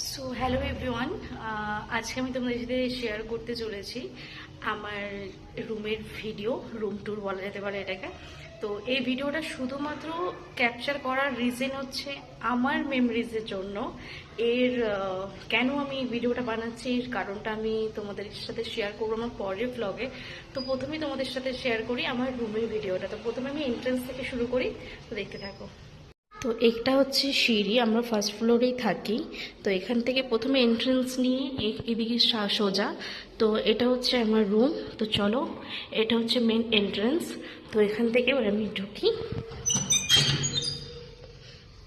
So hello everyone, আজকে আমি তোমাদের সাথে শেয়ার করতে চলেছি আমার রুমের ভিডিও, রুম ট্যুর বলা যেতে পারে এটাকে। তো এই ভিডিওটা শুধুমাত্র ক্যাপচার করার রিজন হচ্ছে আমার মেমরিজের জন্য। এর কেন আমি এই ভিডিওটা বানাচ্ছি, এর কারণটা আমি তোমাদের সাথে শেয়ার করবো আমার পরের ব্লগে। তো প্রথমেই তোমাদের সাথে শেয়ার করি আমার রুমের ভিডিওটা। তো প্রথমে আমি এন্ট্রান্স থেকে শুরু করি, তো দেখতে থাকো। তো এটা হচ্ছে সিঁড়ি, আমরা ফার্স্ট ফ্লোরেই থাকি। তো এখান থেকে প্রথমে এন্ট্রেন্স নিয়ে এদিকে সোজা। তো এটা হচ্ছে আমার রুম। তো চলো, এটা হচ্ছে মেন এন্ট্রেন্স। তো এখান থেকে এবার আমি ঢুকি।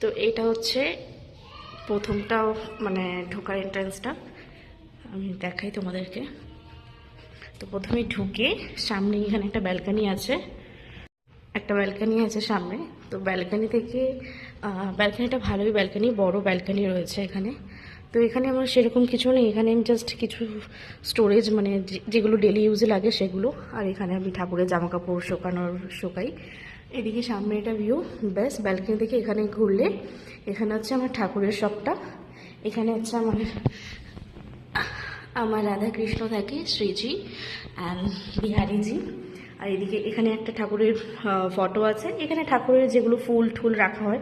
তো এটা হচ্ছে প্রথমটা, মানে ঢোকার এন্ট্রেন্সটা আমি দেখাই তোমাদেরকে। তো প্রথমে ঢুকে সামনে এখানে একটা ব্যালকানি আছে, সামনে। তো ব্যালকানি থেকে ব্যালকানিটা ভালোই ব্যালকানি, বড় ব্যালকানি রয়েছে এখানে। তো এখানে আমার সেরকম কিছু নেই, এখানে আমি জাস্ট কিছু স্টোরেজ, মানে যেগুলো ডেলি ইউজে লাগে সেগুলো। আর এখানে আমি ঠাকুরের জামা কাপড় শুকাই। এদিকে সামনে এটা ভিউ। ব্যাস, ব্যালকানি থেকে এখানে ঘুরলে এখানে হচ্ছে আমার ঠাকুরের শপটা। এখানে হচ্ছে আমার রাধা কৃষ্ণ থাকে, শ্রীজি অ্যান্ড বিহারীজি। আর এদিকে এখানে একটা ঠাকুরের ফটো আছে। এখানে ঠাকুরের যেগুলো ফুল ঠুল রাখা হয়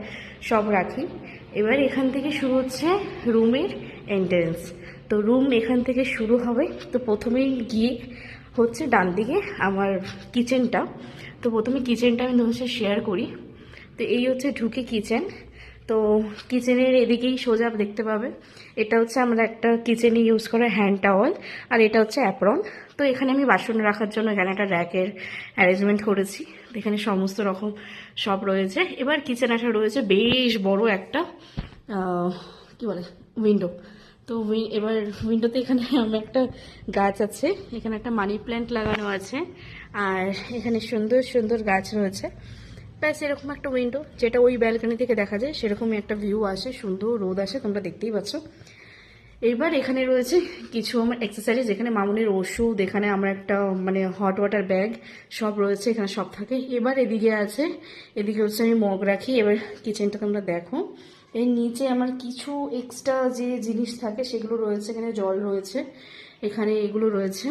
সব রাখি। এবার এখান থেকে শুরু হচ্ছে রুমের এন্ট্রেন্স। তো রুম এখান থেকে শুরু হবে। তো প্রথমেই গিয়ে হচ্ছে ডান দিকে আমার কিচেনটা। তো প্রথমে কিচেনটা আমি তোমার সাথে শেয়ার করি। তো এই হচ্ছে ঢুকে কিচেন। তো কিচেনের এদিকেই সোজা দেখতে পাবে, এটা হচ্ছে আমরা একটা কিচেনে ইউজ করা হ্যান্ড টাওয়াল, আর এটা হচ্ছে অ্যাপ্রন। তো এখানে আমি বাসন রাখার জন্য এখানে একটা র্যাকের অ্যারেঞ্জমেন্ট করেছি। এখানে সমস্ত রকম সব রয়েছে। এবার কিচেন একটা রয়েছে বেশ বড় একটা কি বলে উইন্ডো। তো এবার উইন্ডোতে এখানে আমি একটা গাছ আছে, এখানে একটা মানি প্ল্যান্ট লাগানো আছে, আর এখানে সুন্দর সুন্দর গাছ রয়েছে। ব্যাস, এরকম একটা উইন্ডো, যেটা ওই ব্যালকনি থেকে দেখা যায় সেরকমই একটা ভিউ আসে, সুন্দর রোদ আসে, তোমরা দেখতেই পাচ্ছ। এবার এখানে রয়েছে কিছু আমার এক্সারসাইজ, এখানে মামুনের ওষুধ, এখানে আমার একটা মানে হট ওয়াটার ব্যাগ সব রয়েছে, এখানে সব থাকে। এবার এদিকে আছে, এদিকে হচ্ছে আমি মগ রাখি। এবার কিচেনটা তোমরা দেখো, এর নিচে আমার কিছু এক্সট্রা যে জিনিস থাকে সেগুলো রয়েছে। এখানে জল রয়েছে, এখানে এগুলো রয়েছে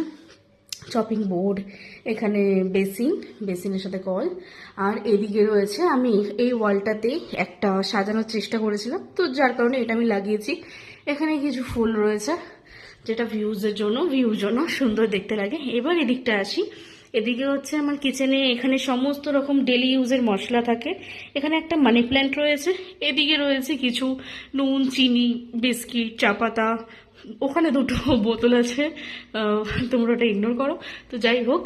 চপিং বোর্ড, এখানে বেসিনের সাথে কল। আর এদিকে রয়েছে, আমি এই ওয়ালটাতে একটা সাজানোর চেষ্টা করেছিলাম, তো যার কারণে এটা আমি লাগিয়েছি। এখানে কিছু ফুল রয়েছে, যেটা ভিউর জন্য সুন্দর দেখতে লাগে। এবার এদিকটা আসি, এদিকে হচ্ছে আমার কিচেনে, এখানে সমস্ত রকম ডেলি ইউজের মশলা থাকে। এখানে একটা মানি প্ল্যান্ট রয়েছে, এদিকে রয়েছে কিছু নুন, চিনি, বিস্কিট, চা পাতা, ওখানে দুটো বোতল আছে, তোমরা ওটা ইগনোর করো। তো যাই হোক,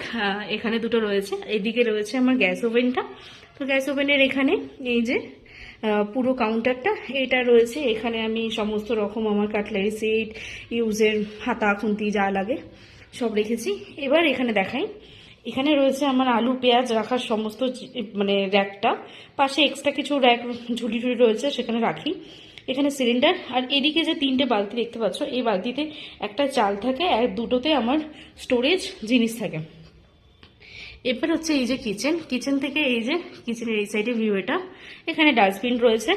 এখানে দুটো রয়েছে। এদিকে রয়েছে আমার গ্যাস ওভেনটা। তো গ্যাস ওভেনের এখানে এই যে পুরো কাউন্টারটা এটা রয়েছে। এখানে আমি সমস্ত রকম আমার কাটলারি সেট, ইউজের হাতা খুন্তি যা লাগে সব রেখেছি। এবার এখানে দেখাই, এখানে রয়েছে আমার আলু পেঁয়াজ রাখার সমস্ত মানে র্যাকটা। পাশে এক্সট্রা কিছু র্যাক ঝুলি ঝুলি রয়েছে, সেখানে রাখি। এখানে সিলিন্ডার, আর এদিকে যে তিনটে বালতি দেখতে পাচ্ছ, এই বালতিতে একটা চাল থাকে আর দুটোতে আমার স্টোরেজ জিনিস থাকে। এবার হচ্ছে এই যে কিচেন থেকে এই যে কিচেনের এই সাইডে ভিউ, এটা এখানে ডাস্টবিন রয়েছে।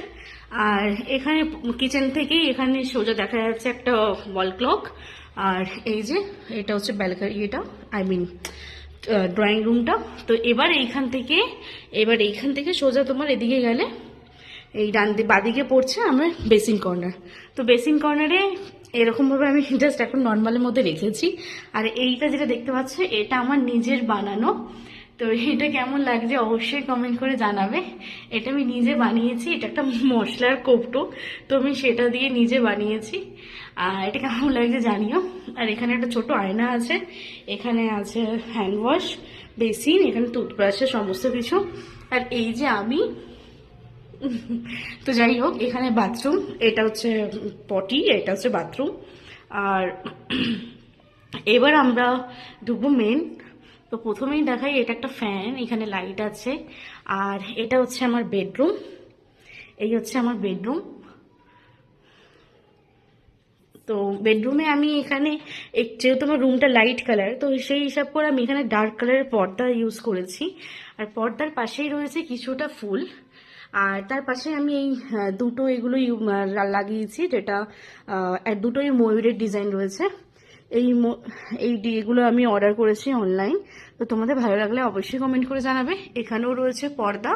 আর এখানে কিচেন থেকেই এখানে সোজা দেখা যাচ্ছে একটা ওয়াল ক্লক। আর এই যে এটা হচ্ছে ব্যালকনি, এটা আই মিন ড্রয়িং রুমটা। তো এবার এইখান থেকে সোজা তোমার এদিকে গেলে এই বাদিকে পড়ছে আমার বেসিন কর্নার। তো বেসিন কর্নারে এরকমভাবে আমি জাস্ট এখন নর্মালের মধ্যে রেখেছি। আর এইটা যেটা দেখতে পাচ্ছ, এটা আমার নিজের বানানো। তো এটা কেমন লাগছে অবশ্যই কমেন্ট করে জানাবে। এটা আমি নিজে বানিয়েছি, এটা একটা মশলার কৌটো, তো আমি সেটা দিয়ে নিজে বানিয়েছি। আর এটা কেমন লাগছে জানিও। আর এখানে একটা ছোট আয়না আছে, এখানে আছে হ্যান্ড ওয়াশ বেসিন, এখানে টুথব্রাশের সমস্ত কিছু। আর এই যে আমি তো যাই হোক, এখানে বাথরুম, এটা হচ্ছে পটি, এটা হচ্ছে বাথরুম। আর এবার আমরা ঢুকবো মেন। তো প্রথমেই দেখাই, এটা একটা ফ্যান, এখানে লাইট আছে। আর এটা হচ্ছে আমার বেডরুম, এই হচ্ছে আমার বেডরুম। তো বেডরুমে আমি এখানে যেহেতু আমার রুমটা লাইট কালার, তো সেই হিসাব করে আমি এখানে ডার্ক কালারের পর্দা ইউজ করেছি। আর পর্দার পাশেই রয়েছে কিছুটা ফুল। আর তার পাশে আমি এই দুটো এগুলো লাগিয়েছি, যেটা দুটোই ময়ূরের ডিজাইন রয়েছে। এই এগুলো আমি অর্ডার করেছি অনলাইন। তো তোমাদের ভালো লাগলে অবশ্যই কমেন্ট করে জানাবে। এখানেও রয়েছে পর্দা,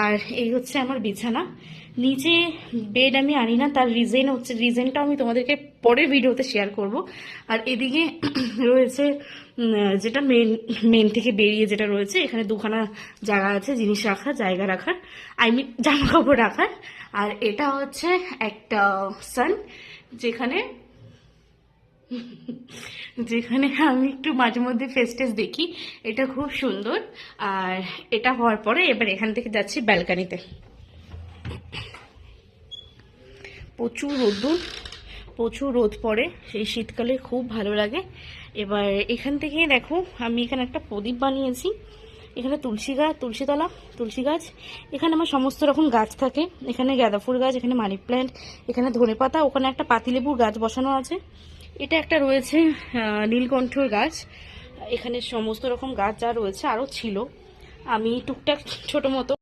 আর এই হচ্ছে আমার বিছানা। নিচে বেড আমি আনি না, তার রিজনটা আমি তোমাদেরকে পরের ভিডিওতে শেয়ার করব। আর এদিকে রয়েছে যেটা মেন থেকে বেরিয়ে যেটা রয়েছে, এখানে দুখানা জায়গা আছে জিনিস রাখার, জায়গা রাখার, জামা কাপড় রাখার। আর এটা হচ্ছে একটা সান, যেখানে যেখানে আমি একটু মাঝে মধ্যে ফেস দেখি। এটা খুব সুন্দর। আর এটা হওয়ার পরে এবার এখান থেকে যাচ্ছি ব্যালকানিতে। প্রচুর রোদ পড়ে, সেই শীতকালে খুব ভালো লাগে। এবার এখান থেকে দেখো, আমি এখানে একটা প্রদীপ বানিয়েছি। এখানে তুলসী গাছ, এখানে আমার সমস্ত রকম গাছ থাকে। এখানে গাঁদা ফুল গাছ, এখানে মানি প্ল্যান্ট, এখানে ধনেপাতা, ওখানে একটা পাতিলেবুর গাছ বসানো আছে। এটা একটা রয়েছে নীলকণ্ঠর গাছ। এখানে সমস্ত রকম গাছ যা রয়েছে আরও ছিল, আমি টুকটাক ছোট মতো।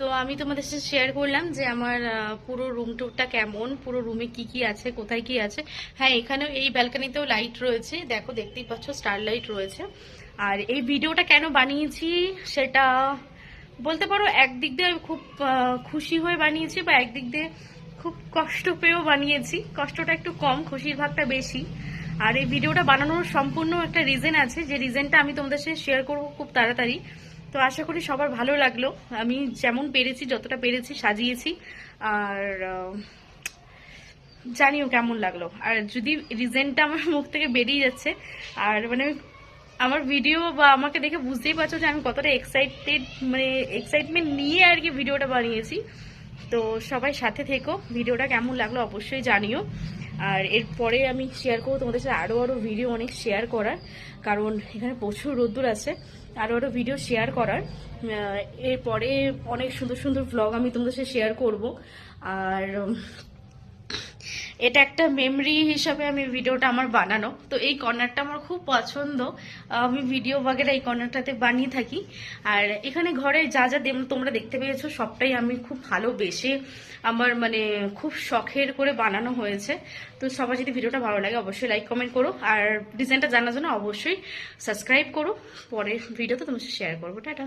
তো আমি তোমাদের সাথে শেয়ার করলাম যে আমার পুরো রুম টুরটা কেমন, পুরো রুমে কি কি আছে, কোথায় কি আছে। হ্যাঁ, এখানেও এই ব্যালকনিতেও লাইট রয়েছে, দেখো দেখতেই পাচ্ছ স্টার লাইট রয়েছে। আর এই ভিডিওটা কেন বানিয়েছি সেটা বলতে পারো, একদিক দিয়ে খুব খুশি হয়ে বানিয়েছি, বা একদিক দিয়ে খুব কষ্ট পেয়েও বানিয়েছি। কষ্টটা একটু কম, খুশির ভাগটা বেশি। আর এই ভিডিওটা বানানোর সম্পূর্ণ একটা রিজন আছে, যে রিজনটা আমি তোমাদের সাথে শেয়ার করবো খুব তাড়াতাড়ি। তো আশা করি সবার ভালো লাগলো। আমি যেমন পেরেছি, যতটা পেরেছি সাজিয়েছি। আর জানিও কেমন লাগলো। আর যদি রিজনটা আমার মুখ থেকে বেরিয়ে যাচ্ছে, আর মানে আমার ভিডিও বা আমাকে দেখে বুঝতেই পারছো যে আমি কতটা এক্সাইটমেন্ট নিয়ে আর কি ভিডিওটা বানিয়েছি। তো সবাই সাথে থেকো, ভিডিওটা কেমন লাগলো অবশ্যই জানিও। আর এরপরে আমি শেয়ার করবো তোমাদের সাথে আরও ভিডিও অনেক শেয়ার করার, কারণ এখানে প্রচুর রোদ্দুর আছে, আরও ভিডিও শেয়ার করার। এরপরে অনেক সুন্দর সুন্দর ভ্লগ আমি তোমাদের সাথে শেয়ার করব। আর এটা একটা মেমরি হিসাবে আমি ভিডিওটা আমার বানানো। তো এই কর্নারটা আমার খুব পছন্দ, আমি ভিডিও বাগেরা এই কর্নারটাতে বানিয়ে থাকি। আর এখানে ঘরে যা যা তোমরা দেখতে পেয়েছো সবটাই আমি খুব ভালোবেসে, আমার মানে খুব শখের করে বানানো হয়েছে। তো সবার যদি ভিডিওটা ভালো লাগে অবশ্যই লাইক কমেন্ট করো, আর ডিজাইনটা জানার জন্য অবশ্যই সাবস্ক্রাইব করো। পরের ভিডিওতে তোমার সাথে শেয়ার করবো। টাটা।